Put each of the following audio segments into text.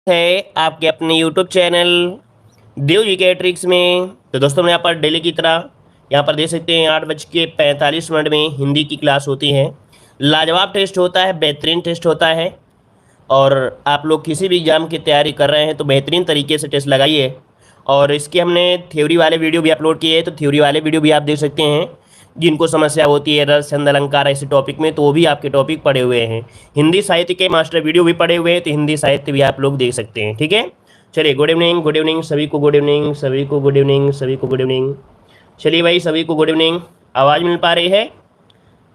है आपके अपने यूट्यूब चैनल देव जी के ट्रिक्स में। तो दोस्तों मैं यहाँ पर डेली की तरह यहाँ पर देख सकते हैं 8:45 में हिंदी की क्लास होती है। लाजवाब टेस्ट होता है, बेहतरीन टेस्ट होता है। और आप लोग किसी भी एग्ज़ाम की तैयारी कर रहे हैं तो बेहतरीन तरीके से टेस्ट लगाइए। और इसके हमने थ्योरी वाले वीडियो भी अपलोड किए हैं, तो थ्योरी वाले वीडियो भी आप देख सकते हैं। जिनको समस्या होती है रस छंद अलंकार ऐसे टॉपिक में, तो वो भी आपके टॉपिक पढ़े हुए हैं। हिंदी साहित्य के मास्टर वीडियो भी पढ़े हुए हैं, तो हिंदी साहित्य भी आप लोग देख सकते हैं। ठीक है, चलिए गुड इवनिंग सभी को, गुड इवनिंग सभी को, गुड इवनिंग सभी को, गुड इवनिंग। चलिए भाई सभी को गुड इवनिंग। आवाज़ मिल पा रही है?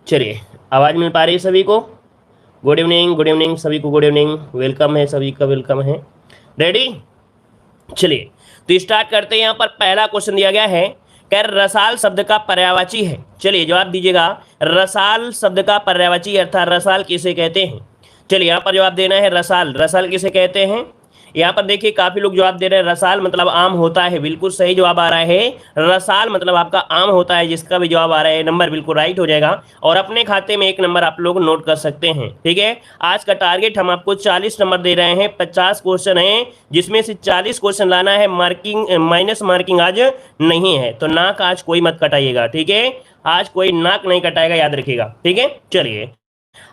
चलिए आवाज़ मिल पा रही है सभी को? गुड इवनिंग सभी को, गुड इवनिंग। वेलकम है सभी का, वेलकम है। रेडी? चलिए तो स्टार्ट करते हैं। यहाँ पर पहला क्वेश्चन दिया गया है, कह रसाल शब्द का पर्यायवाची है। चलिए जवाब दीजिएगा। रसाल शब्द का पर्यायवाची अर्थात रसाल किसे कहते हैं? चलिए यहाँ पर जवाब देना है रसाल। रसाल किसे कहते हैं? यहाँ पर देखिए काफी लोग जवाब दे रहे हैं रसाल मतलब आम होता है। बिल्कुल सही जवाब आ रहा है, रसाल मतलब आपका आम होता है। जिसका भी जवाब आ रहा है नंबर बिल्कुल राइट हो जाएगा और अपने खाते में 1 नंबर आप लोग नोट कर सकते हैं। ठीक है, आज का टारगेट हम आपको 40 नंबर दे रहे हैं। 50 क्वेश्चन है जिसमें से 40 क्वेश्चन लाना है। मार्किंग माइनस मार्किंग आज नहीं है, तो नाक आज कोई मत कटाइएगा। ठीक है, आज कोई नाक नहीं कटाएगा, याद रखिएगा। ठीक है, चलिए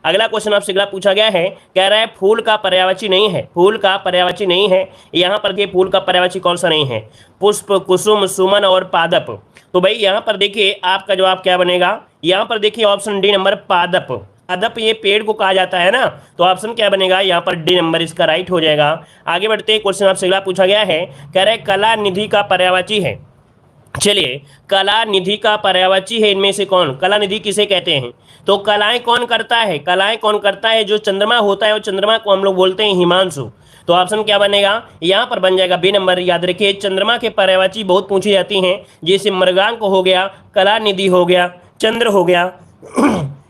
अगला क्वेश्चन आपसे अगला पूछा गया है, कह रहा है फूल का पर्यायवाची नहीं है। फूल का पर्यायवाची नहीं है। यहाँ पर देखिए फूल का पर्यायवाची कौन सा नहीं है? पुष्प, कुसुम, सुमन और पादप। तो भाई यहाँ पर देखिए आपका जवाब क्या बनेगा? यहाँ पर देखिए ऑप्शन डी नंबर पादप। पादप ये पेड़ को कहा जाता है ना, तो ऑप्शन क्या बनेगा? यहाँ पर डी नंबर इसका राइट हो जाएगा। आगे बढ़ते हैं, क्वेश्चन आपसे अगला पूछा गया है, कह रहा है कला निधि का पर्यायवाची है। चलिए कला निधि का पर्यायवाची है इनमें से कौन? कला निधि किसे कहते हैं? तो कलाएं कौन करता है? कलाएं कौन करता है? जो चंद्रमा होता है वो चंद्रमा को हम लोग बोलते हैं हिमांशु। तो ऑप्शन क्या बनेगा? यहाँ पर बन जाएगा बी नंबर। याद रखिए चंद्रमा के पर्यायवाची बहुत पूछी जाती हैं, जैसे मृगांक हो गया, कला निधि हो गया, चंद्र हो गया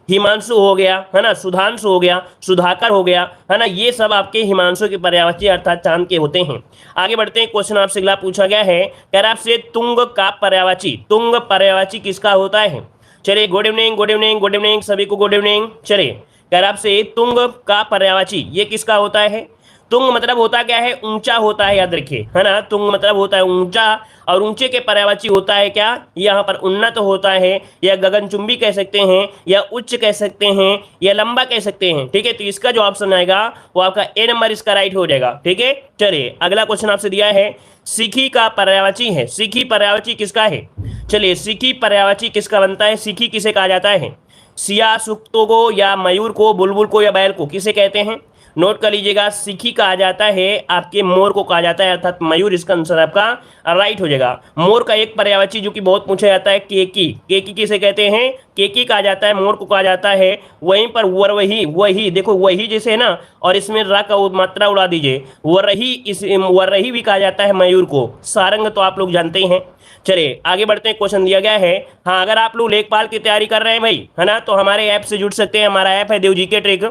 हिमांशु हो गया, है ना, सुधांशु हो गया, सुधाकर हो गया, है ना। ये सब आपके हिमांशु के पर्यायवाची अर्थात चांद के होते हैं। आगे बढ़ते हैं, क्वेश्चन आपसे अगला पूछा गया है, कह रहा आपसे तुंग का पर्यायवाची। तुंग पर्यायवाची किसका होता है? चलिए गुड इवनिंग सभी को, गुड इवनिंग। चलिए कह रहा आपसे तुंग का पर्यायवाची ये किसका होता है? तुंग मतलब होता क्या है? ऊंचा होता है, याद रखिए, है ना। तुंग मतलब होता है ऊंचा, और ऊंचे के पर्यायवाची होता है क्या? यहाँ पर उन्नत होता है, या गगनचुंबी कह सकते हैं, या उच्च कह सकते हैं, या लंबा कह सकते हैं। ठीक है, तो इसका जो ऑप्शन आएगा वो आपका ए नंबर इसका राइट हो जाएगा। ठीक है, चलिए अगला क्वेश्चन आपसे दिया है, सिखी का पर्यायवाची है। सिखी पर्यायवाची किसका है? चलिए सिखी पर्यायवाची किसका बनता है? सिखी किसे कहा जाता है? सिया, सुक्तों को, या मयूर को, बुलबुल को, या बैल को, किसे कहते हैं? नोट कर लीजिएगा। सिखी कहा जाता है आपके मोर को कहा जाता है, अर्थात मयूर इसका आंसर आपका राइट हो जाएगा। मोर का एक पर्यायवाची जो कि बहुत पूछा जाता है, केकी। केकी किसे कहते हैं? केकी कहा जाता है, मोर को कहा जाता है। वहीं पर वरवही, वही देखो वही जैसे है ना, और इसमें रा का मात्रा उड़ा दीजिए, वरही, इस वरही भी कहा जाता है मयूर को। सारंग तो आप लोग जानते ही हैं। चलिए आगे बढ़ते हैं, क्वेश्चन दिया गया है, हाँ अगर आप लोग लेखपाल की तैयारी कर रहे हैं भाई, है ना, तो हमारे ऐप से जुड़ सकते हैं। हमारा ऐप है देव जी के ट्रिक।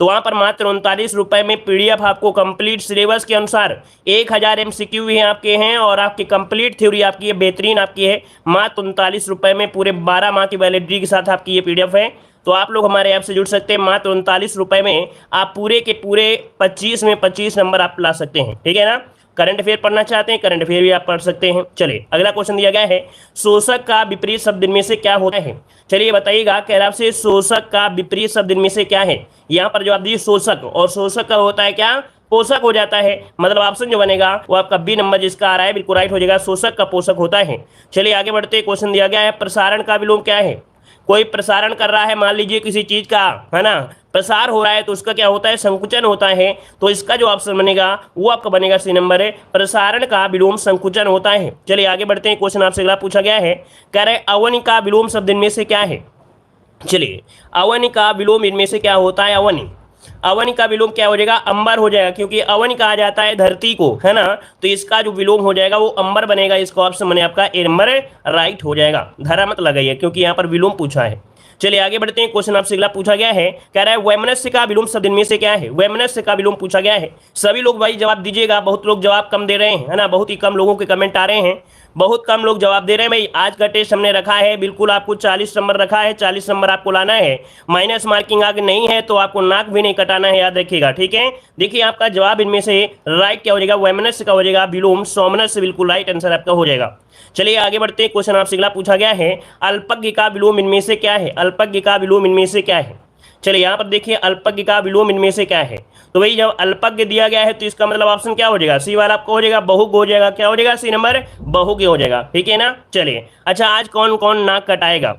तो वहाँ पर मात्र 39 रुपए में पीडीएफ आपको कंप्लीट सिलेबस के अनुसार 1000 MCQ भी आपके हैं, और आपकी कंप्लीट थ्योरी आपकी है, बेहतरीन आपकी है। मात्र 39 रुपए में पूरे 12 माह की वैलिडिटी के साथ आपकी ये पीडीएफ है। तो आप लोग हमारे ऐप से जुड़ सकते हैं। मात्र 39 रुपए में आप पूरे के पूरे 25 में 25 नंबर आप ला सकते हैं। ठीक है ना। करंट अफेयर पढ़ना चाहते हैं, करंट अफेयर भी आप पढ़ सकते हैं। चलिए अगला क्वेश्चन दिया गया है, शोषक का विपरीत शब्द इनमें से क्या होता है? चलिए बताइएगा। कह रहा आपसे शोषक का विपरीत शब्द इनमें से क्या है? यहाँ पर जवाब दीजिए शोषक, और शोषक का होता है क्या? पोषक हो जाता है। मतलब ऑप्शन जो बनेगा वो आपका बी नंबर जिसका आ रहा है बिल्कुल राइट हो जाएगा। शोषक का पोषक होता है। चलिए आगे बढ़ते, क्वेश्चन दिया गया है, प्रसारण का विलोम क्या है? कोई प्रसारण कर रहा है, मान लीजिए किसी चीज का, है ना, प्रसार हो रहा है, तो उसका क्या होता है? संकुचन होता है। तो इसका जो ऑप्शन बनेगा वो आपका बनेगा सी नंबर है, प्रसारण का विलोम संकुचन होता है। चलिए आगे बढ़ते हैं, क्वेश्चन आपसे अगला पूछा गया है, कह रहे अवनि का विलोम शब्द इनमें से क्या है? चलिए अवनि का विलोम इनमें से क्या होता है? अवनि, अवनि का विलोम क्या हो जाएगा? अंबर हो जाएगा, क्योंकि अवनि कहा जाता है धरती को, है ना। तो इसका जो विलोम हो जाएगा वो अंबर बनेगा। इसका ऑप्शन बने आपका ए नंबर राइट हो जाएगा। धरा मत लगाइए क्योंकि यहाँ पर विलोम पूछा है। चलिए आगे बढ़ते हैं, क्वेश्चन आपसे अगला पूछा गया है, कह रहा है वैमनस्य का विलोम शब्द इनमें से क्या है? वैमनस्य का विलोम पूछा गया है। सभी लोग भाई जवाब दीजिएगा। बहुत लोग जवाब कम दे रहे हैं, है ना, बहुत ही कम लोगों के कमेंट आ रहे हैं। बहुत कम लोग जवाब दे रहे हैं भाई। आज का टेस्ट हमने रखा है, बिल्कुल आपको 40 नंबर रखा है, 40 नंबर आपको लाना है। माइनस मार्किंग आगे नहीं है तो आपको नाक भी नहीं कटाना है, याद रखिएगा, ठीक है। देखिए आपका जवाब इनमें से राइट क्या हो जाएगा, वैमनस्य का हो जाएगा, विलोम सोमनस्य बिल्कुल राइट आंसर आपका हो जाएगा। चलिए आगे बढ़ते हैं। क्वेश्चन आपसे अगला पूछा गया है, अल्पज्ञ का विलोम इनमें से क्या है, अल्पज्ञ का विलोम इनमें से क्या है। चलिए यहाँ पर देखिए अल्पज्ञ का विलोम इनमें से क्या है। तो भाई जब अल्पज्ञ दिया गया है तो इसका मतलब ऑप्शन क्या हो जाएगा, सी वाला आपको हो जाएगा बहुज्ञ हो जाएगा, क्या हो जाएगा सी नंबर बहुज्ञ हो जाएगा, ठीक है ना। चलिए अच्छा आज कौन कौन नाक कटाएगा,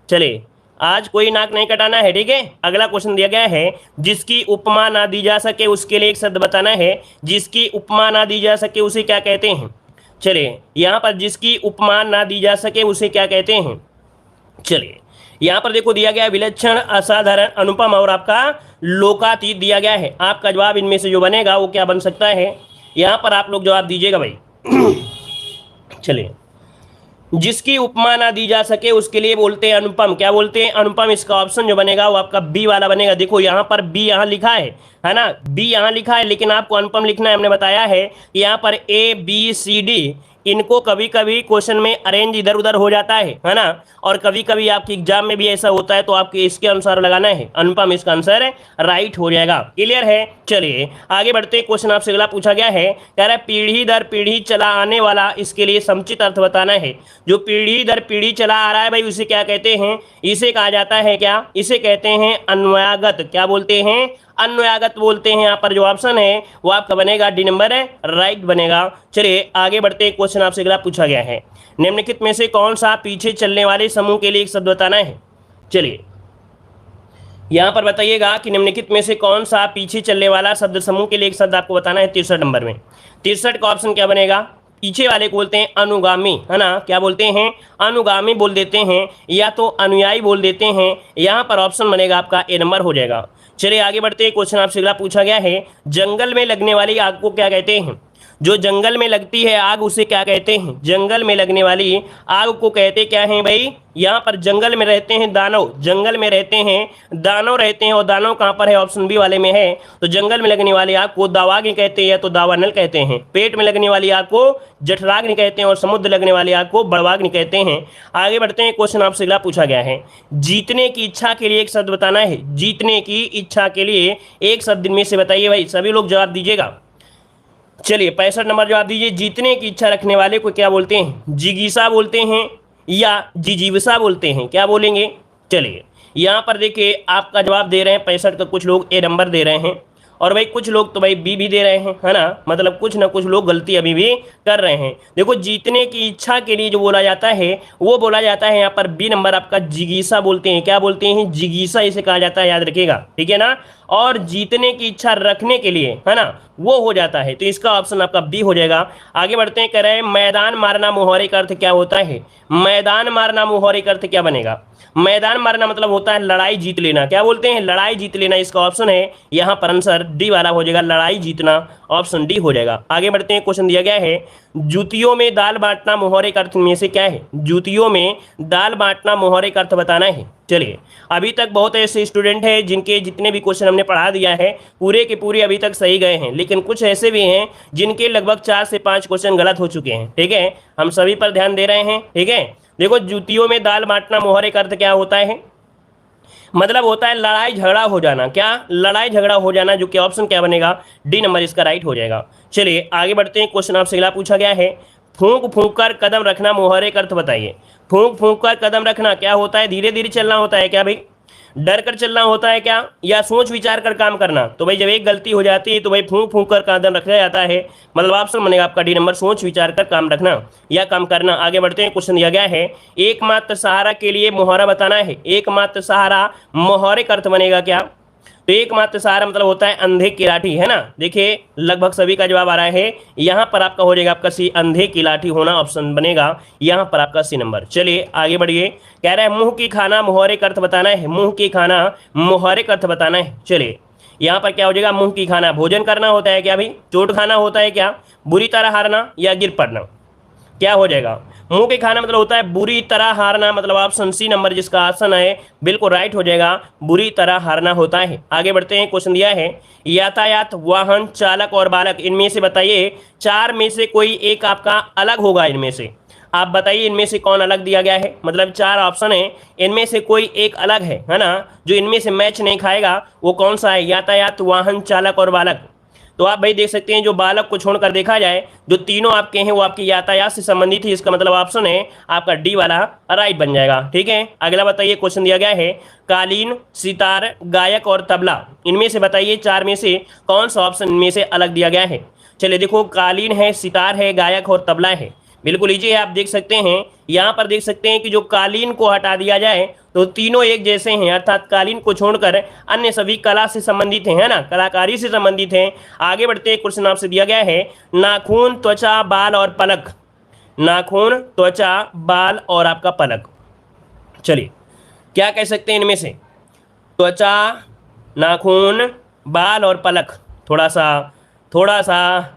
चलिए आज कोई नाक नहीं कटाना है, ठीक है। अगला क्वेश्चन दिया गया है, जिसकी उपमा ना दी जा सके उसके लिए एक शब्द बताना है, जिसकी उपमा ना दी जा सके उसे क्या कहते हैं। चलिए यहाँ पर जिसकी उपमा ना दी जा सके उसे क्या कहते हैं। चलिए यहाँ पर देखो दिया गया विलक्षण, असाधारण, अनुपम और आपका लोकातीत दिया गया है। आपका जवाब इनमें से जो बनेगा वो क्या बन सकता है, यहाँ पर आप लोग जवाब दीजिएगा भाई। चलिए जिसकी उपमा ना दी जा सके उसके लिए बोलते हैं अनुपम, क्या बोलते हैं अनुपम। इसका ऑप्शन जो बनेगा वो आपका बी वाला बनेगा। देखो यहाँ पर बी यहाँ लिखा है ना, बी यहाँ लिखा है, लेकिन आपको अनुपम लिखना है। हमने बताया है यहाँ पर ए बी सी डी इनको कभी कभी क्वेश्चन में अरेंज इधर उधर हो जाता है ना, और कभी कभी आपके एग्जाम में भी ऐसा होता है, तो आपके इसके अनुसार लगाना है अनुपम, इसका आंसर राइट हो जाएगा। क्लियर है। चलिए आगे बढ़ते हैं। क्वेश्चन आपसे अगला पूछा गया है, कह रहा है पीढ़ी दर पीढ़ी चला आने वाला, इसके लिए समुचित अर्थ बताना है। जो पीढ़ी दर पीढ़ी चला आ रहा है भाई उसे क्या कहते हैं, इसे कहा जाता है क्या, इसे कहते हैं अन्वयागत, क्या बोलते हैं अन्वयागत बोलते हैं। यहाँ पर जो ऑप्शन है वो आपका बनेगा डी नंबर राइट बनेगा। चलिए आगे बढ़ते हैं। क्वेश्चन आपसे अगला पूछा गया है, निम्नलिखित में से कौन सा पीछे चलने वाले समूह के लिए एक शब्द बताना है। चलिए यहाँ पर बताइएगा कि निम्नलिखित में से कौन सा पीछे चलने वाला शब्द समूह के लिए एक शब्द आपको बताना है। 63 नंबर में 63 का ऑप्शन क्या बनेगा, पीछे वाले को बोलते हैं अनुगामी, है ना, क्या बोलते हैं अनुगामी बोल देते हैं, या तो अनुयायी बोल देते हैं। यहाँ पर ऑप्शन बनेगा आपका ए नंबर हो जाएगा। चलिए आगे बढ़ते हैं। क्वेश्चन आपसे अगला पूछा गया है, जंगल में लगने वाली आग को क्या कहते हैं। जो जंगल में लगती है आग उसे क्या कहते हैं, जंगल में लगने वाली आग को कहते क्या हैं भाई। यहाँ पर जंगल में रहते हैं दानव, जंगल में रहते हैं दानव रहते हैं, और दानव कहाँ पर है, ऑप्शन बी वाले में है। तो जंगल में लगने वाली आग को दावाग्नि कहते हैं या तो दावानल कहते हैं। पेट में लगने वाली आग को जठराग्नि कहते हैं और समुद्र लगने वाली आग को बड़वाग्नि कहते हैं। आगे बढ़ते हैं। क्वेश्चन आपसे अगला पूछा गया है, जीतने की इच्छा के लिए एक शब्द बताना है। जीतने की इच्छा के लिए एक शब्द इनमें से बताइए भाई, सभी लोग जवाब दीजिएगा। चलिए 65 नंबर जवाब दीजिए। जीतने की इच्छा रखने वाले को क्या बोलते हैं, जिगीसा बोलते हैं या जिजीविसा बोलते हैं, क्या बोलेंगे। चलिए यहाँ पर देखिए आपका जवाब दे रहे हैं 65 का कुछ लोग ए नंबर दे रहे हैं, और भाई कुछ लोग तो भाई बी भी दे रहे हैं, है ना, मतलब कुछ ना कुछ लोग गलती अभी भी कर रहे हैं। देखो जीतने की इच्छा के लिए जो बोला जाता है वो बोला जाता है यहाँ पर बी नंबर आपका जिगीसा बोलते हैं, क्या बोलते हैं जिगीसा इसे कहा जाता है, याद रखिएगा, ठीक है ना। और जीतने की इच्छा रखने के लिए, है ना, वो हो जाता है, तो इसका ऑप्शन आपका बी हो जाएगा। आगे बढ़ते हैं। कह रहे हैं मैदान मारना मुहावरे का अर्थ क्या होता है। मैदान मारना मुहावरे का अर्थ क्या बनेगा। मैदान मारना मतलब होता है लड़ाई जीत लेना, क्या बोलते हैं लड़ाई जीत लेना। इसका ऑप्शन है यहाँ पर आंसर डी वाला हो जाएगा, लड़ाई जीतना, ऑप्शन डी हो जाएगा। आगे बढ़ते हैं। क्वेश्चन दिया गया है, जूतियों में दाल बांटना मुहावरे का अर्थ में से क्या है। जूतियों में दाल बांटना मुहावरे का अर्थ बताना है। चलिए अभी तक बहुत ऐसे स्टूडेंट हैं जिनके जितने भी क्वेश्चन हमने पढ़ा दिया है पूरे के पूरे अभी तक सही गए हैं, लेकिन कुछ ऐसे भी हैं जिनके लगभग 4 से 5 क्वेश्चन गलत हो चुके हैं, ठीक है। हम सभी पर ध्यान दे रहे हैं, ठीक है। देखो जूतियों में दाल बांटना मुहावरे का अर्थ क्या होता है, मतलब होता है लड़ाई झगड़ा हो जाना, क्या लड़ाई झगड़ा हो जाना, जो कि ऑप्शन क्या बनेगा डी नंबर इसका राइट हो जाएगा। चलिए आगे बढ़ते हैं। क्वेश्चन आपसे अगला पूछा गया है, फूंक फूंक कर कदम रखना मुहावरे का अर्थ बताइए। फूंक फूंक कर कदम रखना क्या होता है, धीरे धीरे चलना होता है क्या भाई, डर कर चलना होता है क्या, या सोच विचार कर काम करना। तो भाई जब एक गलती हो जाती है तो भाई फूंक फूंक कर कदम रखा जाता है, मतलब ऑप्शन बनेगा आपका डी नंबर, सोच विचार कर काम रखना या काम करना। आगे बढ़ते हैं। क्वेश्चन दिया गया है, एकमात्र सहारा के लिए मुहावरा बताना है। एकमात्र सहारा मुहावरे का अर्थ बनेगा क्या। तो एकमात्र सहारा मतलब होता है अंधे की लाठी, है ना। देखिए लगभग सभी का जवाब आ रहा है, यहाँ पर आपका हो जाएगा आपका सी, अंधे की लाठी होना ऑप्शन बनेगा यहाँ पर आपका सी नंबर। चलिए आगे बढ़िए। कह रहा है मुंह की खाना मुहावरे का अर्थ बताना है। मुंह की खाना मुहावरे का अर्थ बताना है। चलिए यहाँ पर क्या हो जाएगा, मुंह की खाना भोजन करना होता है क्या भाई, चोट खाना होता है क्या, बुरी तरह हारना या गिर पड़ना, क्या हो जाएगा। मुंह के खाना मतलब होता है बुरी तरह हारना, मतलब ऑप्शन सी नंबर जिसका आंसर है बिल्कुल राइट हो जाएगा, बुरी तरह हारना होता है। आगे बढ़ते हैं। क्वेश्चन दिया है, यातायात, वाहन चालक और बालक, इनमें से बताइए 4 में से कोई एक आपका अलग होगा। इनमें से आप बताइए इनमें से कौन अलग दिया गया है। मतलब 4 ऑप्शन है, इनमें से कोई एक अलग है ना, जो इनमें से मैच नहीं खाएगा, वो कौन सा है? यातायात, वाहन चालक और बालक। तो आप भाई देख सकते हैं जो बालक को छोड़कर देखा जाए, जो तीनों आपके हैं वो आपके यातायात से संबंधित है। इसका मतलब ऑप्शन है आपका डी वाला राइट बन जाएगा। ठीक है, अगला बताइए, क्वेश्चन दिया गया है कालीन, सितार, गायक और तबला, इनमें से बताइए 4 में से कौन सा ऑप्शन इनमें से अलग दिया गया है। चलिए देखो, कालीन है, सितार है, गायक और तबला है। बिल्कुल इजी है, आप देख सकते हैं यहाँ पर देख सकते हैं कि जो कालीन को हटा दिया जाए तो तीनों एक जैसे हैं, अर्थात कालीन को छोड़कर अन्य सभी कला से संबंधित हैं, है ना, कलाकारी से संबंधित हैं। आगे बढ़ते हैं, क्वेश्चन आपसे दिया गया है नाखून, त्वचा, बाल और पलक। नाखून, त्वचा, बाल और आपका पलक। चलिए क्या कह सकते हैं इनमें से? त्वचा, नाखून, बाल और पलक। थोड़ा सा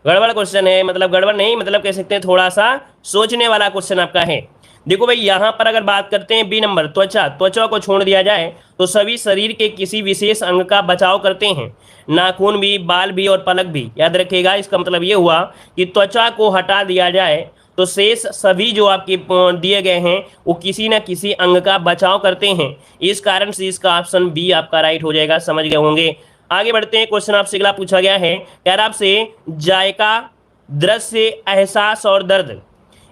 गड़बड़ क्वेश्चन है, मतलब गड़बड़ नहीं, मतलब कह सकते हैं थोड़ा सा सोचने वाला क्वेश्चन आपका है। देखो भाई यहाँ पर अगर बात करते हैं बी नंबर, त्वचा को छोड़ दिया जाए तो सभी शरीर के किसी विशेष अंग का बचाव करते हैं, नाखून भी, बाल भी और पलक भी। याद रखिएगा, इसका मतलब ये हुआ कि त्वचा को हटा दिया जाए तो शेष सभी जो आपके दिए गए हैं वो किसी न किसी अंग का बचाव करते हैं। इस कारण से इसका ऑप्शन बी आपका राइट हो जाएगा, समझ गए होंगे। आगे बढ़ते हैं, क्वेश्चन आपसे अगला पूछा गया है, कह रहा आपसे जायका, दृश्य, एहसास और दर्द।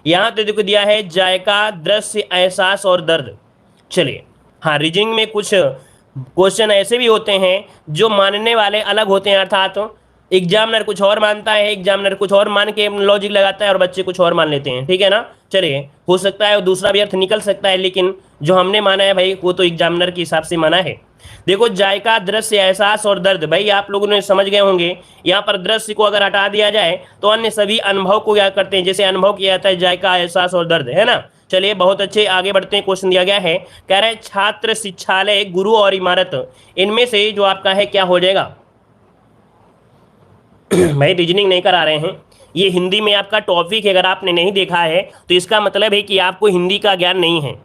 यहाँ तो देखो दिया है जायका, दृश्य, एहसास और दर्द। चलिए हाँ, रीजनिंग में कुछ क्वेश्चन ऐसे भी होते हैं जो मानने वाले अलग होते हैं, अर्थात एग्जामिनर कुछ और मानता है, एग्जामिनर कुछ और मान के लॉजिक लगाता है और बच्चे कुछ और मान लेते हैं। ठीक है ना, चलिए हो सकता है दूसरा भी अर्थ निकल सकता है, लेकिन जो हमने माना है भाई वो तो एग्जामिनर के हिसाब से माना है। देखो जायका, दृश्य, एहसास और दर्द, भाई आप लोगों ने समझ गए होंगे। यहाँ पर दृश्य को अगर हटा दिया जाए तो अन्य सभी अनुभव को क्या करते हैं, जैसे अनुभव किया जाता है जायका, एहसास और दर्द, है ना। चलिए बहुत अच्छे, आगे बढ़ते हैं। क्वेश्चन दिया गया है, कह रहे हैं छात्र, शिक्षालय, गुरु और इमारत, इनमें से जो आपका है क्या हो जाएगा? भाई रीजनिंग नहीं करा रहे हैं, ये हिंदी में आपका टॉपिक है। अगर आपने नहीं देखा है तो इसका मतलब है कि आपको हिंदी का ज्ञान नहीं है।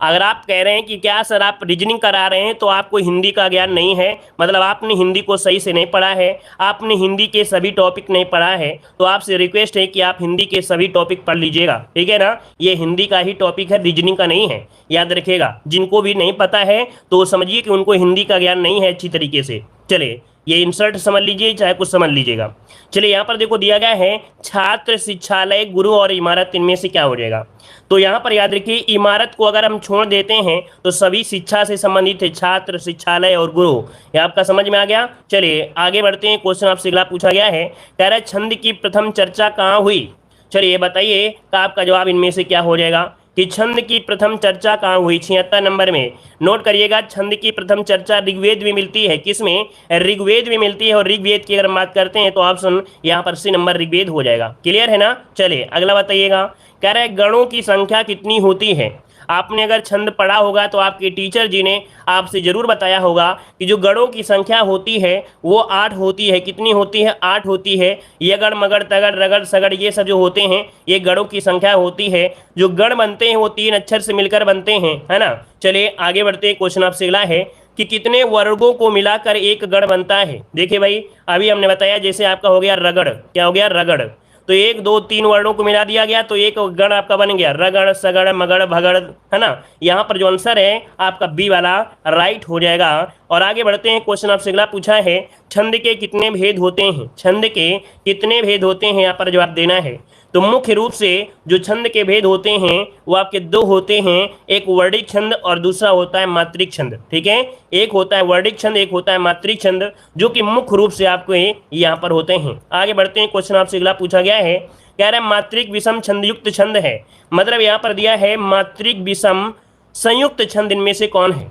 अगर आप कह रहे हैं कि क्या सर आप रीजनिंग करा रहे हैं तो आपको हिंदी का ज्ञान नहीं है, मतलब आपने हिंदी को सही से नहीं पढ़ा है, आपने हिंदी के सभी टॉपिक नहीं पढ़ा है, तो आपसे रिक्वेस्ट है कि आप हिंदी के सभी टॉपिक पढ़ लीजिएगा। ठीक है ना, ये हिंदी का ही टॉपिक है, रीजनिंग का नहीं है, याद रखिएगा। जिनको भी नहीं पता है तो समझिए कि उनको हिंदी का ज्ञान नहीं है अच्छी तरीके से। चलिए ये इंसर्ट समझ लीजिए, चाहे कुछ समझ लीजिएगा। चलिए यहाँ पर देखो दिया गया है छात्र, शिक्षालय, गुरु और इमारत, इनमें से क्या हो जाएगा? तो यहाँ पर याद रखिए इमारत को अगर हम छोड़ देते हैं तो सभी शिक्षा से संबंधित है, छात्र, शिक्षालय और गुरु। ये आपका समझ में आ गया। चलिए आगे बढ़ते हैं, क्वेश्चन आपसे अगला पूछा गया है, कह रहा है छंद की प्रथम चर्चा कहाँ हुई? चलिए बताइए तो आपका जवाब इनमें से क्या हो जाएगा कि छंद की प्रथम चर्चा कहाँ हुई? 76 नंबर में। नोट करिएगा, छंद की प्रथम चर्चा ऋग्वेद में मिलती है। किसमें? ऋग्वेद में मिलती है। और ऋग्वेद की अगर बात करते हैं तो ऑप्शन यहाँ पर सी नंबर ऋग्वेद हो जाएगा। क्लियर है ना। चलिए अगला बताइएगा, कह रहा है गणों की संख्या कितनी होती है? आपने अगर छंद पढ़ा होगा तो आपके टीचर जी ने आपसे जरूर बताया होगा कि जो गणों की संख्या होती है वो 8 होती है। कितनी होती है? 8 होती है। यगड़, मगड़, तगड़, रगड़, सगड़, ये सब जो होते हैं ये गणों की संख्या होती है। जो गण बनते हैं वो 3 अक्षर से मिलकर बनते हैं, है ना। चलिए आगे बढ़ते हैं, क्वेश्चन आपसे अगला है कि कितने वर्गों को मिलाकर एक गण बनता है? देखिए भाई अभी हमने बताया, जैसे आपका हो गया रगड़, क्या हो गया? रगड़। तो 1 2 3 वर्णों को मिला दिया गया तो एक गण आपका बन गया, रगड़, सगड़, मगड़, भगड़, है ना। यहाँ पर जो आंसर है आपका बी वाला राइट हो जाएगा। और आगे बढ़ते हैं, क्वेश्चन आपसे अगला पूछा है छंद के कितने भेद होते हैं? छंद के कितने भेद होते हैं, यहाँ पर जवाब देना है। तो मुख्य रूप से जो छंद के भेद होते हैं वो आपके 2 होते हैं, एक वर्णिक छंद और दूसरा होता है मात्रिक छंद। ठीक है, एक होता है वर्णिक छंद, एक होता है मात्रिक छंद, जो कि मुख्य रूप से आपको यहाँ पर होते हैं। आगे बढ़ते हैं, क्वेश्चन आपसे अगला पूछा गया है, कह रहा है मात्रिक विषम छंद युक्त छंद है। मतलब यहाँ पर दिया है मात्रिक विषम संयुक्त छंद, इनमें से कौन है?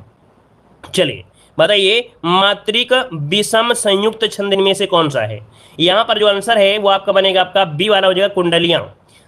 चलिए बताइए, मात्रिक विषम संयुक्त छंद इनमें से कौन सा है? यहाँ पर जो आंसर है वो आपका बनेगा, आपका बी वाला हो जाएगा, कुंडलियाँ।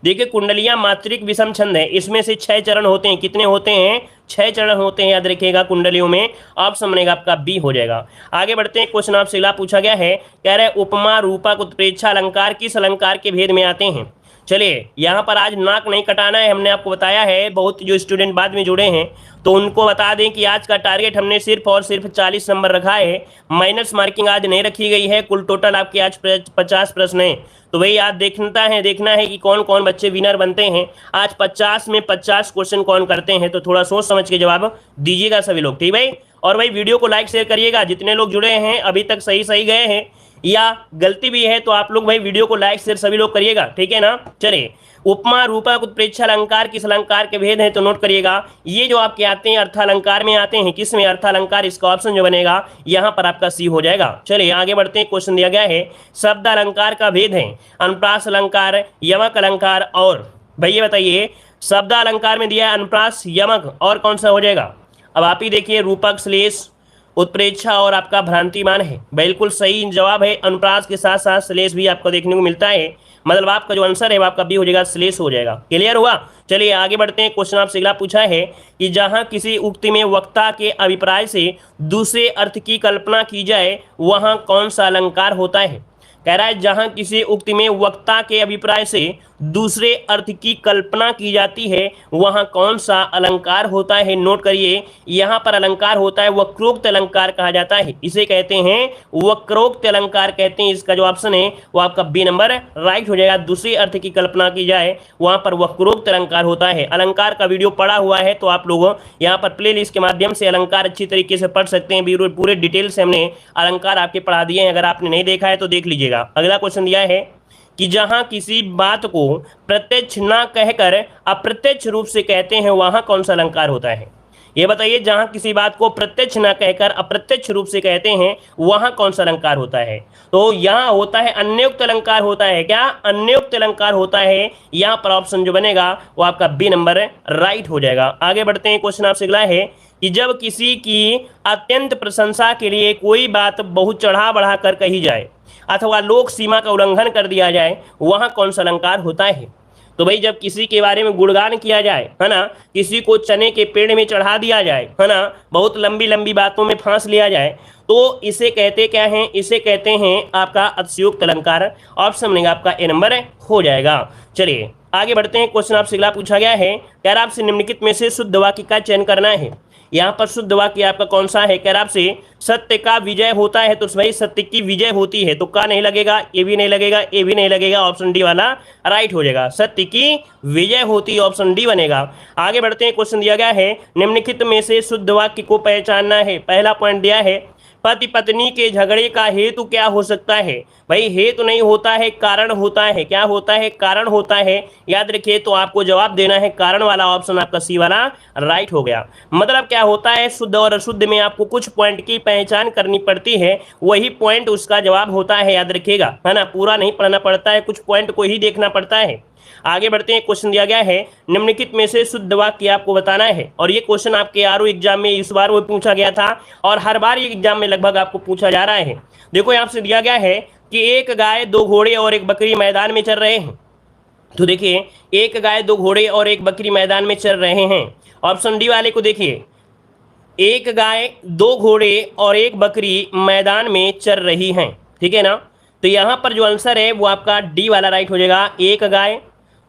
देखिए कुंडलियाँ मात्रिक विषम छंद है, इसमें से 6 चरण होते हैं। कितने होते हैं? 6 चरण होते हैं, याद रखिएगा कुंडलियों में। ऑप्शन बनेगा आपका बी हो जाएगा। आगे बढ़ते हैं, क्वेश्चन आपसे अगला पूछा गया है, कह रहे हैं उपमा, रूपक, उत्प्रेक्षा अलंकार किस अलंकार के भेद में आते हैं? चलिए यहाँ पर आज नाक नहीं कटाना है, हमने आपको बताया है। बहुत जो स्टूडेंट बाद में जुड़े हैं तो उनको बता दें कि आज का टारगेट हमने सिर्फ और सिर्फ 40 नंबर रखा है, माइनस मार्किंग आज नहीं रखी गई है। कुल टोटल आपके आज 50 प्रश्न हैं, तो वही आज देखना है कि कौन कौन बच्चे विनर बनते हैं। आज 50 में 50 क्वेश्चन कौन करते हैं, तो थोड़ा सोच समझ के जवाब दीजिएगा सभी लोग, ठीक भाई। और भाई वीडियो को लाइक शेयर करिएगा, जितने लोग जुड़े हैं अभी तक सही गए हैं या गलती भी है तो आप लोग भाई वीडियो को लाइक शेयर सभी लोग करिएगा, ठीक है ना। चलिए, उपमा रूपक उत्प्रेक्षा अलंकार किस अलंकार के भेद हैं, तो नोट करिएगा। ये जो आपके आते हैं अर्थालंकार में आते हैं, किस में, अर्थालंकार। इसका ऑप्शन जो बनेगा यहाँ पर आपका सी हो जाएगा। चलिए आगे बढ़ते हैं, क्वेश्चन दिया गया है शब्द अलंकार का भेद है अनुप्रास अलंकार, यमक अलंकार और। भाई ये बताइए, शब्द अलंकार में दिया है अनुप्रास, यमक और कौन सा हो जाएगा। अब आप ही देखिए, रूपक, श्लेष, उत्प्रेक्षा और आपका भ्रांतिमान है। बिल्कुल सही जवाब है। अनुप्रास के साथ साथ श्लेष भी आपको देखने को मिलता है, मतलब आपका जो आंसर है वो आपका बी हो जाएगा, श्लेष हो जाएगा। क्लियर हुआ। चलिए आगे बढ़ते हैं, क्वेश्चन आपसे अगला पूछा है कि जहां किसी उक्ति में वक्ता के अभिप्राय से दूसरे अर्थ की कल्पना की जाए वहां कौन सा अलंकार होता है। कह रहा है जहां किसी उक्ति में वक्ता के अभिप्राय से दूसरे अर्थ की कल्पना की जाती है वहां कौन सा अलंकार होता है। नोट करिए, यहां पर अलंकार होता है वक्रोक्त अलंकार कहा जाता है, इसे कहते हैं वक्रोक्त अलंकार कहते हैं। इसका जो ऑप्शन है वो आपका बी नंबर राइट हो जाएगा। दूसरे अर्थ की कल्पना की जाए वहां पर वक्रोक्त अलंकार होता है। अलंकार का वीडियो पड़ा हुआ है तो आप लोग यहाँ पर प्ले लिस्ट के माध्यम से अलंकार अच्छी तरीके से पढ़ सकते हैं। पूरे डिटेल से हमने अलंकार आपके पढ़ा दिए हैं, अगर आपने नहीं देखा है तो देख लीजिएगा। अगला क्वेश्चन दिया है कि जहां किसी बात को प्रत्यक्ष ना कहकर अप्रत्यक्ष रूप से कहते हैं वहां कौन सा अलंकार होता है। ये बताइए, जहां किसी बात को प्रत्यक्ष ना कहकर अप्रत्यक्ष रूप से कहते हैं वहां कौन सा अलंकार होता है। तो यहाँ होता है अन्योक्त अलंकार होता है। क्या अन्योक्त अलंकार होता है। यहाँ पर ऑप्शन जो बनेगा वो आपका बी नंबर राइट हो जाएगा। आगे बढ़ते हैं, क्वेश्चन आपसे अगला है कि जब किसी की अत्यंत प्रशंसा के लिए कोई बात बहुत चढ़ा बढ़ा कर कही जाए अथवा लोक सीमा का उल्लंघन कर दिया जाए वहां कौन सा अलंकार होता है। तो भाई जब किसी के बारे में गुणगान किया जाए, है ना, किसी को चने के पेड़ में चढ़ा दिया जाए, है ना, बहुत लंबी लंबी बातों में फांस लिया जाए, तो इसे कहते क्या हैं, इसे कहते हैं आपका अतिशयोक्त अलंकार। ऑप्शन बनेगा आपका ए नंबर हो जाएगा। चलिए आगे बढ़ते हैं, क्वेश्चन आपसे अगला पूछा गया है, कह रहा आपसे निम्नलिखित में से शुद्ध वाक्य का चयन करना है। यहाँ पर शुद्ध वाक्य आपका कौन सा है। कह रहा आपसे सत्य का विजय होता है, तो भाई सत्य की विजय होती है, तो का नहीं लगेगा, ए भी नहीं लगेगा, ए भी नहीं लगेगा, ऑप्शन डी वाला राइट हो जाएगा। सत्य की विजय होती है, ऑप्शन डी बनेगा। आगे बढ़ते हैं, क्वेश्चन दिया गया है निम्नलिखित में से शुद्ध वाक्य को पहचानना है। पहला पॉइंट दिया है पति पत्नी के झगड़े का हेतु क्या हो सकता है। भाई हेतु नहीं होता है, कारण होता है। क्या होता है, कारण होता है। याद रखिए, तो आपको जवाब देना है कारण वाला, ऑप्शन आपका सी वाला राइट हो गया। मतलब क्या होता है, शुद्ध और अशुद्ध में आपको कुछ पॉइंट की पहचान करनी पड़ती है, वही पॉइंट उसका जवाब होता है। याद रखिएगा, है ना, पूरा नहीं पढ़ना पड़ता है, कुछ पॉइंट को ही देखना पड़ता है। आगे बढ़ते हैं, क्वेश्चन दिया गया है निम्नलिखित में से शुद्ध वाक्य आपको बताना है। और ये क्वेश्चन आपके आरओ एग्जाम में इस बार वो पूछा गया था और हर बार ये एग्जाम में लगभग आपको पूछा जा रहा है। देखो यहाँ से दिया गया है कि एक गाय, दो घोड़े और एक बकरी मैदान में चल रहे हैं। तो देखिए, एक गाय, दो घोड़े और एक बकरी मैदान में चल रहे हैं। ऑप्शन डी वाले को देखिए, एक गाय, दो घोड़े और एक बकरी मैदान में चल रही हैं, ठीक है ना। तो यहाँ पर जो आंसर है वो आपका डी वाला राइट हो जाएगा। एक गाय,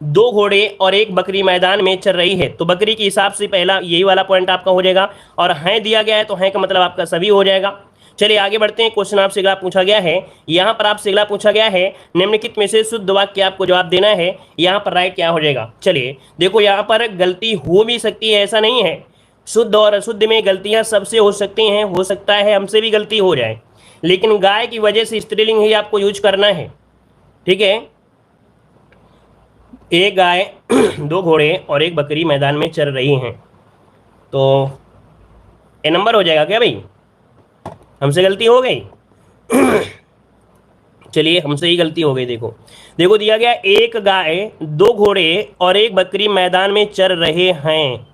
दो घोड़े और एक बकरी मैदान में चल रही है, तो बकरी के हिसाब से पहला यही वाला पॉइंट आपका हो जाएगा। और हैं दिया गया है तो हैं का मतलब आपका सभी हो जाएगा। चलिए आगे बढ़ते हैं, क्वेश्चन आपसे अगला पूछा गया है। यहाँ पर आपसे अगला पूछा गया है निम्नलिखित में से शुद्ध वाक्य आपको जवाब देना है। यहाँ पर राइट क्या हो जाएगा। चलिए देखो, यहाँ पर गलती हो भी सकती है, ऐसा नहीं है। शुद्ध और अशुद्ध में गलतियाँ सबसे हो सकती हैं, हो सकता है हमसे भी गलती हो जाए, लेकिन गाय की वजह से स्त्रीलिंग ही आपको यूज करना है, ठीक है। एक गाय, दो घोड़े और एक बकरी मैदान में चल रही हैं, तो ए नंबर हो जाएगा क्या भाई। हमसे गलती हो गई चलिए हमसे ही गलती हो गई। देखो देखो दिया गया एक गाय, दो घोड़े और एक बकरी मैदान में चल रहे हैं।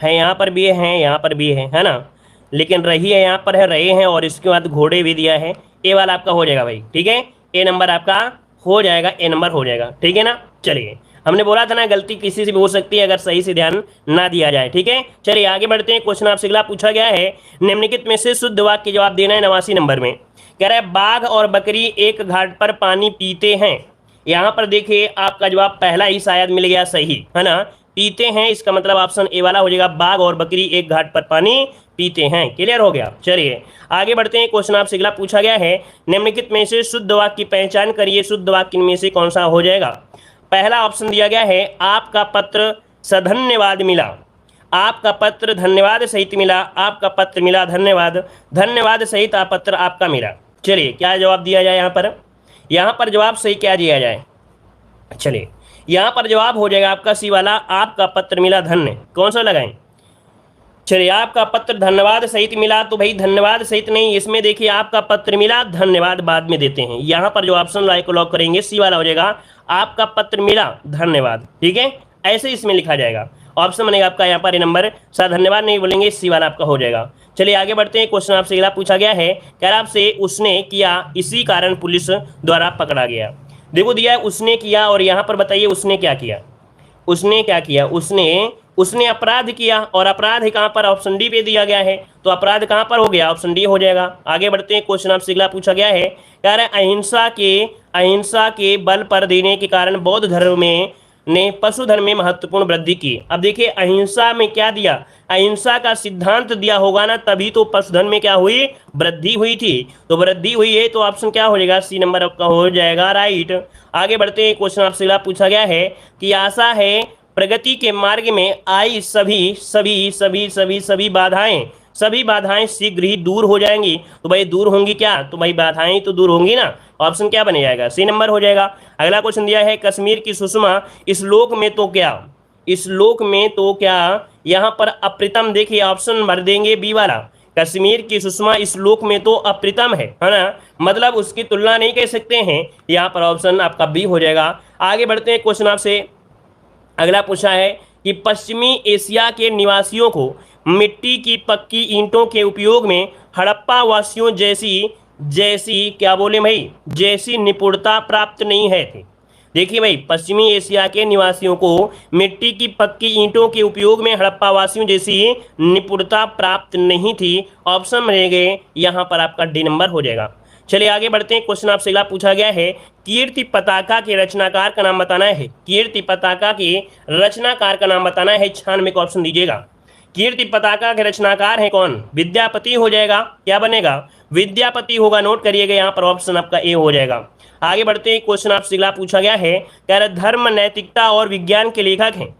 यहाँ पर भी है, यहाँ पर भी है ना, लेकिन रही है यहाँ पर है, रहे हैं, और इसके बाद घोड़े भी दिया है। ए वाला आपका हो जाएगा भाई, ठीक है। ए नंबर आपका हो जाएगा, ए नंबर हो जाएगा, ठीक है ना। चलिए, हमने बोला था ना गलती किसी से भी हो सकती है अगर सही से ध्यान ना दिया जाए, ठीक है। चलिए आगे बढ़ते हैं, क्वेश्चन आपसे अगला पूछा गया है निम्नलिखित में से शुद्ध वाक्य जवाब देना है। 89 नंबर में कह रहा है बाघ और बकरी एक घाट पर पानी पीते हैं। यहाँ पर देखिए आपका जवाब पहला ही शायद मिल गया सही, है ना। पीते हैं, इसका मतलब ऑप्शन ए वाला हो जाएगा। बाघ और बकरी एक घाट पर पानी पीते हैं। क्लियर हो गया। चलिए आगे बढ़ते हैं। क्वेश्चन आपसे अगला पूछा गया है, निम्नलिखित में से शुद्ध वाक्य की पहचान करिए। शुद्ध वाक्य में से कौन सा हो जाएगा। पहला ऑप्शन दिया गया है, आपका पत्र सधन्यवाद मिला। आपका पत्र धन्यवाद सहित मिला। आपका पत्र मिला धन्यवाद, धन्यवाद सहित पत्र आपका मिला। चलिए क्या जवाब दिया जाए यहाँ पर जवाब सही क्या दिया जाए। चलिए यहाँ पर जवाब हो जाएगा आपका सी वाला, आपका पत्र मिला धन्य। कौन सा लगाएं। चलिए आपका पत्र धन्यवाद सहित मिला, तो भाई धन्यवाद सहित नहीं, इसमें देखिए आपका पत्र मिला धन्यवाद बाद में देते हैं। यहाँ पर जो ऑप्शन राइट को लॉक करेंगे सी वाला हो जाएगा, आपका पत्र मिला धन्यवाद। ठीक है, ऐसे इसमें लिखा जाएगा। ऑप्शन बनेगा आपका यहाँ पर नंबर सा, धन्यवाद नहीं बोलेंगे, सी वाला आपका हो जाएगा। चलिए आगे बढ़ते हैं। क्वेश्चन आपसे अगला पूछा गया है, कह रहा आपसे उसने किया इसी कारण पुलिस द्वारा पकड़ा गया। देखो दिया है उसने किया, और यहाँ पर बताइए उसने क्या किया। उसने क्या किया, उसने अपराध किया, और अपराध कहाँ पर, ऑप्शन डी पे दिया गया है, तो अपराध कहाँ पर हो गया, ऑप्शन डी हो जाएगा। आगे बढ़ते हैं। क्वेश्चन आपसे अगला पूछा गया है, कह रहा है अहिंसा के बल पर देने के कारण बौद्ध धर्म ने पशु धर्म में महत्वपूर्ण वृद्धि की। अब देखिए अहिंसा में क्या दिया, अहिंसा का सिद्धांत दिया होगा ना, तभी तो पशुधन में क्या हुई, वृद्धि हुई थी। तो वृद्धि हुई है, तो ऑप्शन क्या हो जाएगा, सी नंबर आपका हो जाएगा राइट। आगे बढ़ते हैं। क्वेश्चन आपसे अगला पूछा गया है कि आशा है प्रगति के मार्ग में आई सभी बाधाएं शीघ्र ही दूर हो जाएंगी। तो भाई दूर होंगी क्या, तो भाई बाधाएं तो दूर होंगी ना। ऑप्शन क्या बन जाएगा, सी नंबर हो जाएगा। अगला क्वेश्चन दिया है, कश्मीर की सुषमा इस लोक में तो क्या, यहाँ पर अप्रितम। देखिए ऑप्शन भर देंगे बी वाला, कश्मीर की सुषमा इस लोक में तो अप्रितम है ना, मतलब उसकी तुलना नहीं कह सकते हैं। यहाँ पर ऑप्शन आपका बी हो जाएगा। आगे बढ़ते हैं। क्वेश्चन आपसे अगला पूछा है कि पश्चिमी एशिया के निवासियों को मिट्टी की पक्की ईंटों के उपयोग में हड़प्पा वासियों जैसी क्या बोले भाई, जैसी निपुणता प्राप्त नहीं है थी। देखिए भाई पश्चिमी एशिया के निवासियों को मिट्टी की पक्की ईंटों के उपयोग में हड़प्पा वासियों जैसी निपुणता प्राप्त नहीं थी। ऑप्शन रहेंगे यहाँ पर आपका डी नंबर हो जाएगा। चलिए आगे बढ़ते हैं। क्वेश्चन आपसे अगला पूछा गया है, कीर्ति पताका के रचनाकार का नाम बताना है। कीर्ति पताका के रचनाकार का नाम बताना है। 96 का ऑप्शन दीजिएगा। कीर्ति पताका के रचनाकार है कौन, विद्यापति हो जाएगा। क्या बनेगा, विद्यापति होगा। नोट करिएगा, यहाँ पर ऑप्शन आपका ए हो जाएगा। आगे बढ़ते हैं। क्वेश्चन आपसे अगला पूछा गया है, कह रहा धर्म नैतिकता और विज्ञान के लेखक हैं।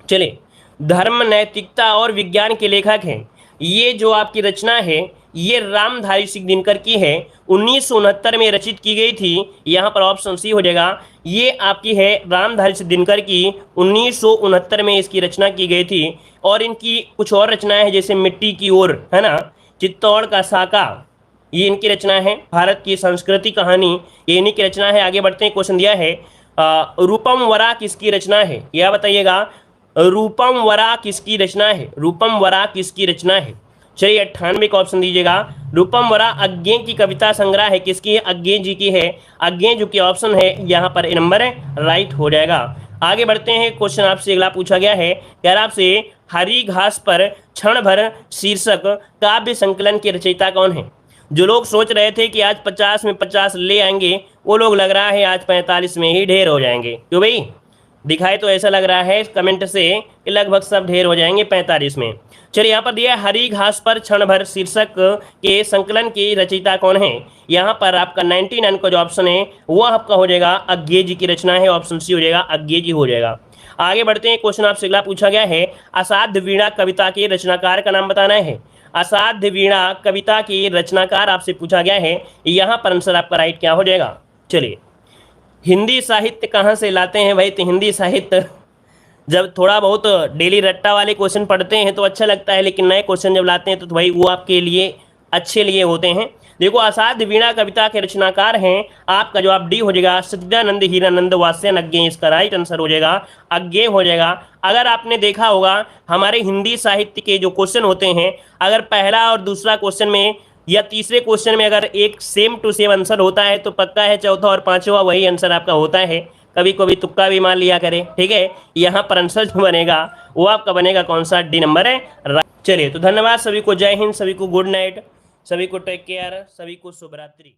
चलिए धर्म नैतिकता और विज्ञान के लेखक हैं, ये जो आपकी रचना है ये रामधारी सिंह दिनकर की है। 1969 में रचित की गई थी। यहाँ पर ऑप्शन सी हो जाएगा। ये आपकी है रामधारी सिंह दिनकर की, 1969 में इसकी रचना की गई थी। और इनकी कुछ और रचनाएं हैं, जैसे मिट्टी की ओर, है ना, चित्तौड़ का साका, ये इनकी रचना है। भारत की संस्कृति कहानी, ये इन्हीं की रचना है। आगे बढ़ते हैं। क्वेश्चन दिया है, रूपम वरा किसकी रचना है, यह बताइएगा। रूपम वरा किसकी रचना है, रूपम वरा किसकी रचना है। चलिए 98 का ऑप्शन दीजिएगा। रूपम वरा अज्ञे की कविता संग्रह है, किसकी है, अज्ञे जी की है। अज्ञे जो की ऑप्शन है यहाँ पर नंबर राइट हो जाएगा। आगे बढ़ते हैं। क्वेश्चन आपसे अगला पूछा गया है, कह रहा आपसे हरी घास पर क्षण भर शीर्षक काव्य संकलन के रचयिता कौन है। जो लोग सोच रहे थे कि आज 50 में 50 ले आएंगे, वो लोग लग रहा है आज 45 में ही ढेर हो जाएंगे। क्यों भाई, दिखाए तो ऐसा लग रहा है कमेंट से कि लगभग सब ढेर हो जाएंगे 45 में। चलिए यहाँ पर दिया हरी घास पर क्षण भर शीर्षक के संकलन की रचयिता कौन है। यहाँ पर आपका 99 का जो ऑप्शन है वो आपका हो जाएगा अज्ञे जी की रचना है। ऑप्शन सी हो जाएगा, अज्ञे जी हो जाएगा। आगे बढ़ते हैं। क्वेश्चन आपसे अगला पूछा गया है, असाध्य वीणा कविता के रचनाकार का नाम बताना है। असाध्य वीणा कविता की रचनाकार आपसे पूछा गया है। यहाँ पर आंसर आपका राइट क्या हो जाएगा। चलिए हिंदी साहित्य कहाँ से लाते हैं भाई, तो हिंदी साहित्य जब थोड़ा बहुत डेली रट्टा वाले क्वेश्चन पढ़ते हैं तो अच्छा लगता है, लेकिन नए क्वेश्चन जब लाते हैं तो भाई वो आपके लिए अच्छे लिए होते हैं। देखो असाध्य वीणा कविता के रचनाकार हैं, आपका जवाब डी हो जाएगा, सच्चिदानंद हीरानंद वात्स्यन अज्ञे। इसका राइट आंसर हो जाएगा अज्ञे हो जाएगा। अगर आपने देखा होगा हमारे हिंदी साहित्य के जो क्वेश्चन होते हैं, अगर पहला और दूसरा क्वेश्चन में या तीसरे क्वेश्चन में अगर एक सेम टू सेम आंसर होता है तो पक्का है चौथा और पांचवा वही आंसर आपका होता है। कभी कभी तुक्का भी मान लिया करें, ठीक है। यहाँ पर आंसर जो बनेगा वो आपका बनेगा कौन सा, डी नंबर है। चलिए तो धन्यवाद सभी को, जय हिंद, सभी को गुड नाइट, सभी को टेक केयर, सभी को शुभ रात्रि।